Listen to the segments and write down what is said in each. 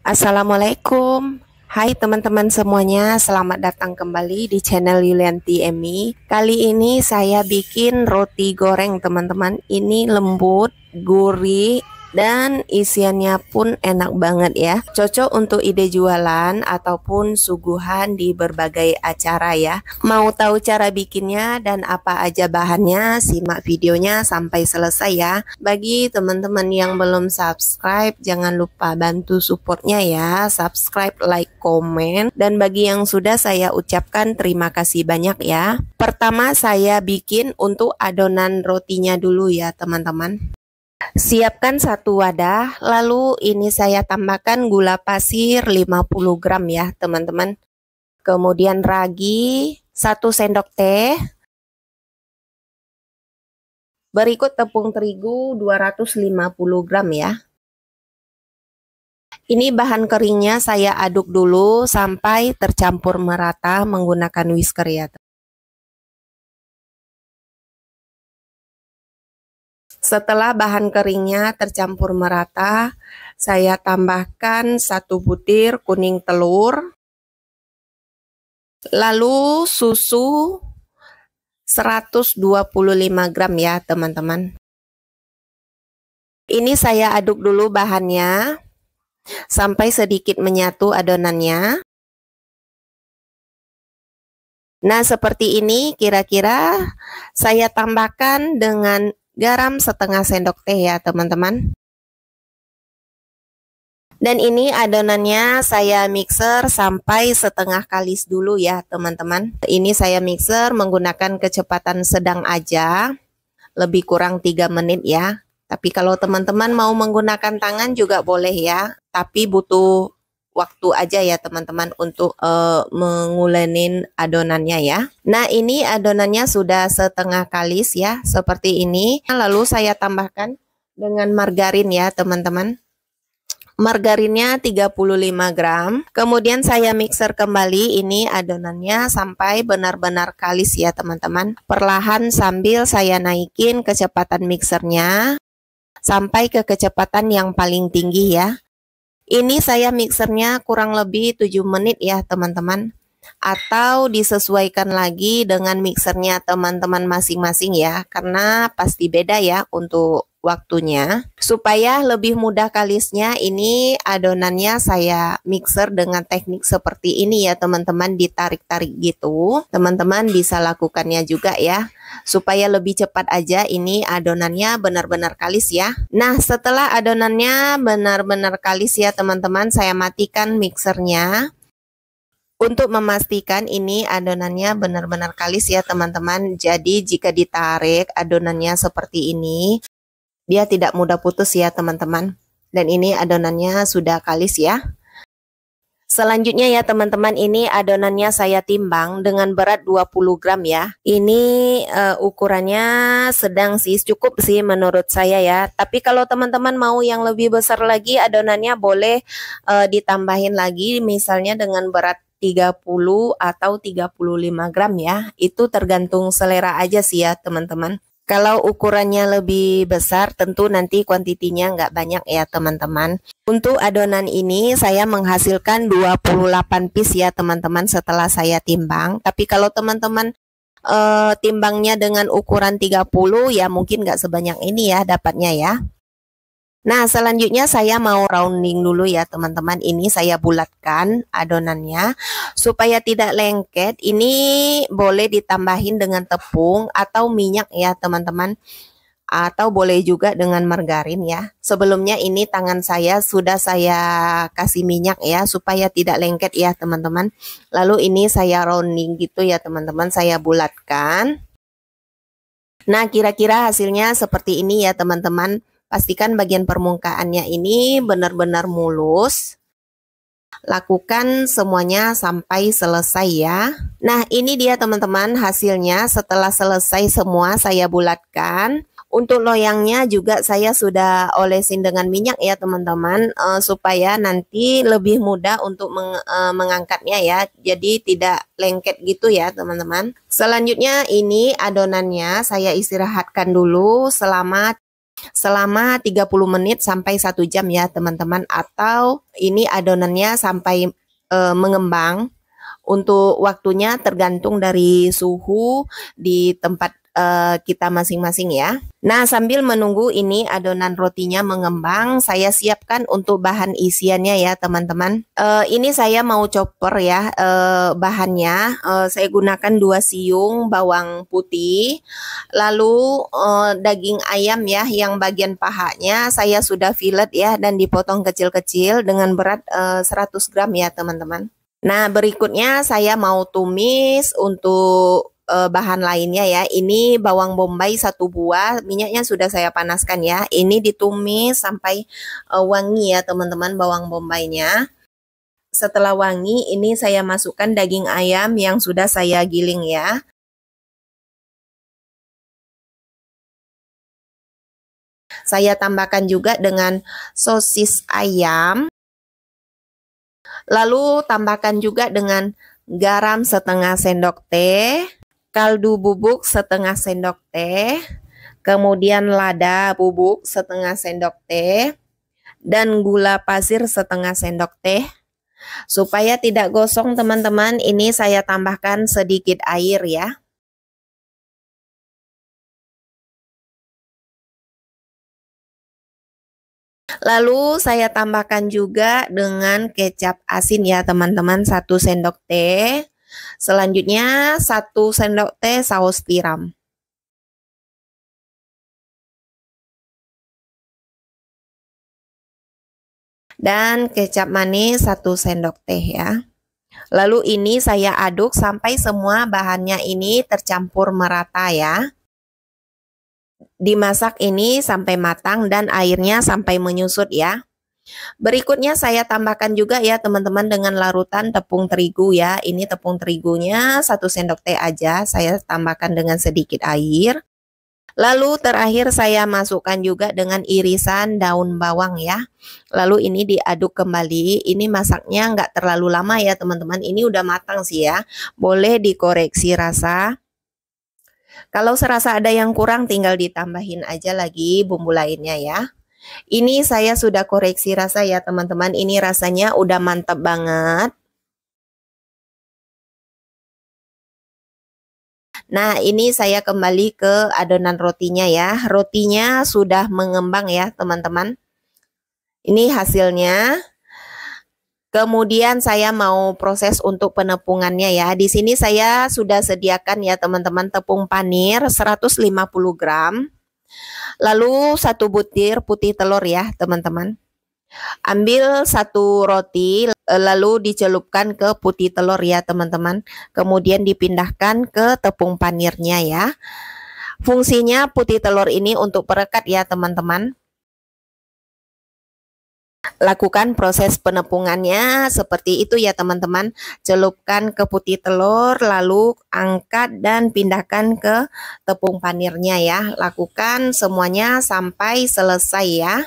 Assalamualaikum. Hai teman-teman semuanya, selamat datang kembali di channel Yulianti Emi. Kali ini saya bikin roti goreng teman-teman. Ini lembut, gurih, dan isiannya pun enak banget ya. Cocok untuk ide jualan ataupun suguhan di berbagai acara ya. Mau tahu cara bikinnya dan apa aja bahannya? Simak videonya sampai selesai ya. Bagi teman-teman yang belum subscribe, jangan lupa bantu supportnya ya. Subscribe, like, komen. Dan bagi yang sudah, saya ucapkan terima kasih banyak ya. Pertama saya bikin untuk adonan rotinya dulu ya teman-teman. Siapkan satu wadah, lalu ini saya tambahkan gula pasir 50 gram ya teman-teman. Kemudian ragi 1 sendok teh. Berikut tepung terigu 250 gram ya. Ini bahan keringnya saya aduk dulu sampai tercampur merata menggunakan whisker ya. Setelah bahan keringnya tercampur merata, saya tambahkan 1 butir kuning telur, lalu susu 125 gram ya teman-teman. Ini saya aduk dulu bahannya sampai sedikit menyatu adonannya. Nah, seperti ini kira-kira. Saya tambahkan dengan garam setengah sendok teh ya teman-teman. Dan ini adonannya saya mixer sampai setengah kalis dulu ya teman-teman. Ini saya mixer menggunakan kecepatan sedang aja, lebih kurang 3 menit ya. Tapi kalau teman-teman mau menggunakan tangan juga boleh ya, tapi butuh waktu aja ya teman-teman untuk mengulenin adonannya ya. Nah, ini adonannya sudah setengah kalis ya, seperti ini. Lalu saya tambahkan dengan margarin ya teman-teman. Margarinnya 35 gram. Kemudian saya mixer kembali ini adonannya sampai benar-benar kalis ya teman-teman. Perlahan sambil saya naikin kecepatan mixernya sampai ke kecepatan yang paling tinggi ya. Ini saya mixernya kurang lebih 7 menit ya teman-teman. Atau disesuaikan lagi dengan mixernya teman-teman masing-masing ya. Karena pasti beda ya untuk waktunya. Supaya lebih mudah kalisnya, ini adonannya saya mixer dengan teknik seperti ini ya teman-teman. Ditarik-tarik gitu. Teman-teman bisa lakukannya juga ya. Supaya lebih cepat aja ini adonannya benar-benar kalis ya. Nah, setelah adonannya benar-benar kalis ya teman-teman, saya matikan mixernya untuk memastikan ini adonannya benar-benar kalis ya teman-teman. Jadi jika ditarik adonannya seperti ini, dia tidak mudah putus ya teman-teman. Dan ini adonannya sudah kalis ya. Selanjutnya ya teman-teman, ini adonannya saya timbang dengan berat 20 gram ya. Ini ukurannya sedang sih, cukup sih menurut saya ya. Tapi kalau teman-teman mau yang lebih besar lagi adonannya, boleh ditambahin lagi misalnya dengan berat 30 atau 35 gram ya. Itu tergantung selera aja sih ya teman-teman. Kalau ukurannya lebih besar tentu nanti kuantitinya nggak banyak ya teman-teman. Untuk adonan ini saya menghasilkan 28 piece ya teman-teman setelah saya timbang. Tapi kalau teman-teman timbangnya dengan ukuran 30 ya mungkin nggak sebanyak ini ya dapatnya ya. Nah, selanjutnya saya mau rounding dulu ya teman-teman. Ini saya bulatkan adonannya supaya tidak lengket. Ini boleh ditambahin dengan tepung atau minyak ya teman-teman. Atau boleh juga dengan margarin ya. Sebelumnya ini tangan saya sudah saya kasih minyak ya supaya tidak lengket ya teman-teman. Lalu ini saya rounding gitu ya teman-teman. Saya bulatkan. Nah, kira-kira hasilnya seperti ini ya teman-teman. Pastikan bagian permukaannya ini benar-benar mulus. Lakukan semuanya sampai selesai ya. Nah, ini dia teman-teman hasilnya setelah selesai semua saya bulatkan. Untuk loyangnya juga saya sudah olesin dengan minyak ya teman-teman, supaya nanti lebih mudah untuk mengangkatnya ya. Jadi tidak lengket gitu ya teman-teman. Selanjutnya ini adonannya saya istirahatkan dulu selama selama 30 menit sampai 1 jam ya teman-teman, atau ini adonannya sampai mengembang. Untuk waktunya tergantung dari suhu di tempat kita masing-masing ya. Nah, sambil menunggu ini adonan rotinya mengembang, saya siapkan untuk bahan isiannya ya teman-teman. Ini saya mau chopper ya bahannya. Saya gunakan 2 siung bawang putih, lalu daging ayam ya, yang bagian pahanya saya sudah fillet ya dan dipotong kecil-kecil dengan berat 100 gram ya teman-teman. Nah, berikutnya saya mau tumis untuk bahan lainnya ya. Ini bawang bombay 1 buah, minyaknya sudah saya panaskan ya. Ini ditumis sampai wangi ya teman-teman bawang bombaynya. Setelah wangi, ini saya masukkan daging ayam yang sudah saya giling ya. Saya tambahkan juga dengan sosis ayam. Lalu tambahkan juga dengan garam setengah sendok teh, kaldu bubuk setengah sendok teh, kemudian lada bubuk setengah sendok teh, dan gula pasir setengah sendok teh. Supaya tidak gosong teman-teman, ini saya tambahkan sedikit air ya. Lalu saya tambahkan juga dengan kecap asin ya teman-teman, 1 sendok teh. Selanjutnya 1 sendok teh saus tiram. Dan kecap manis 1 sendok teh ya. Lalu ini saya aduk sampai semua bahannya ini tercampur merata ya. Dimasak ini sampai matang dan airnya sampai menyusut ya. Berikutnya saya tambahkan juga ya teman-teman dengan larutan tepung terigu ya. Ini tepung terigunya 1 sendok teh aja, saya tambahkan dengan sedikit air. Lalu terakhir saya masukkan juga dengan irisan daun bawang ya. Lalu ini diaduk kembali. Ini masaknya nggak terlalu lama ya teman-teman. Ini udah matang sih ya. Boleh dikoreksi rasa. Kalau serasa ada yang kurang tinggal ditambahin aja lagi bumbu lainnya ya. Ini saya sudah koreksi rasa ya teman-teman. Ini rasanya udah mantap banget. Nah, ini saya kembali ke adonan rotinya ya. Rotinya sudah mengembang ya teman-teman. Ini hasilnya. Kemudian saya mau proses untuk penepungannya ya. Di sini saya sudah sediakan ya teman-teman tepung panir 150 gram. Lalu 1 butir putih telur ya teman-teman. Ambil 1 roti lalu dicelupkan ke putih telur ya teman-teman. Kemudian dipindahkan ke tepung panirnya ya. Fungsinya putih telur ini untuk perekat ya teman-teman. Lakukan proses penepungannya seperti itu ya teman-teman. Celupkan ke putih telur, lalu angkat dan pindahkan ke tepung panirnya ya. Lakukan semuanya sampai selesai ya.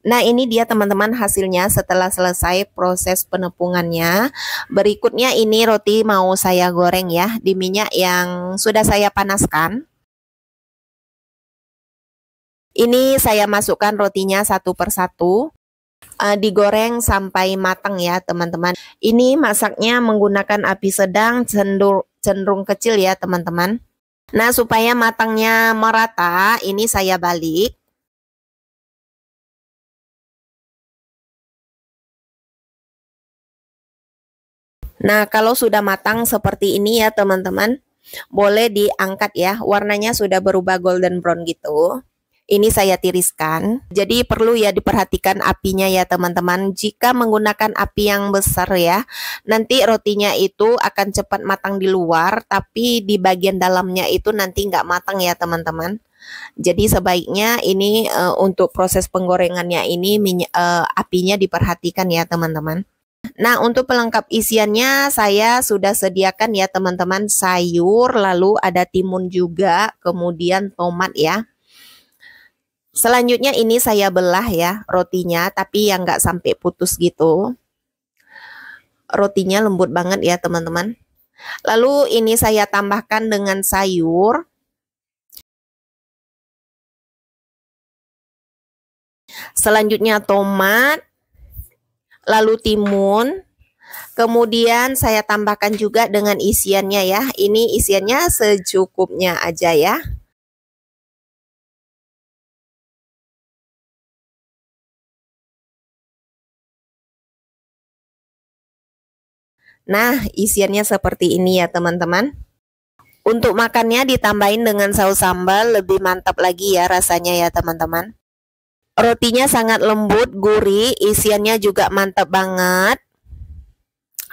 Nah, ini dia teman-teman hasilnya setelah selesai proses penepungannya. Berikutnya ini roti mau saya goreng ya di minyak yang sudah saya panaskan. Ini saya masukkan rotinya satu persatu. Digoreng sampai matang ya teman-teman. Ini masaknya menggunakan api sedang cenderung kecil ya teman-teman. Nah, supaya matangnya merata, ini saya balik. Nah, kalau sudah matang seperti ini ya teman-teman, boleh diangkat ya. Warnanya sudah berubah golden brown gitu. Ini saya tiriskan. Jadi perlu ya diperhatikan apinya ya teman-teman. Jika menggunakan api yang besar ya, nanti rotinya itu akan cepat matang di luar, tapi di bagian dalamnya itu nanti nggak matang ya teman-teman. Jadi sebaiknya ini untuk proses penggorengannya ini apinya diperhatikan ya teman-teman. Nah, untuk pelengkap isiannya saya sudah sediakan ya teman-teman sayur, lalu ada timun juga, kemudian tomat ya. Selanjutnya ini saya belah ya rotinya, tapi yang nggak sampai putus gitu. Rotinya lembut banget ya teman-teman. Lalu ini saya tambahkan dengan sayur. Selanjutnya tomat, lalu timun. Kemudian saya tambahkan juga dengan isiannya ya. Ini isiannya secukupnya aja ya. Nah, isiannya seperti ini ya teman-teman. Untuk makannya ditambahin dengan saus sambal lebih mantap lagi ya rasanya ya teman-teman. Rotinya sangat lembut, gurih, isiannya juga mantap banget.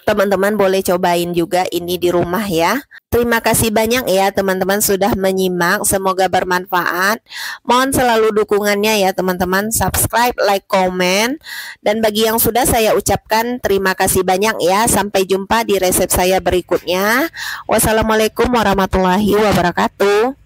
Teman-teman boleh cobain juga ini di rumah ya. Terima kasih banyak ya teman-teman sudah menyimak, semoga bermanfaat. Mohon selalu dukungannya ya teman-teman, subscribe, like, komen. Dan bagi yang sudah saya ucapkan terima kasih banyak ya. Sampai jumpa di resep saya berikutnya. Wassalamualaikum warahmatullahi wabarakatuh.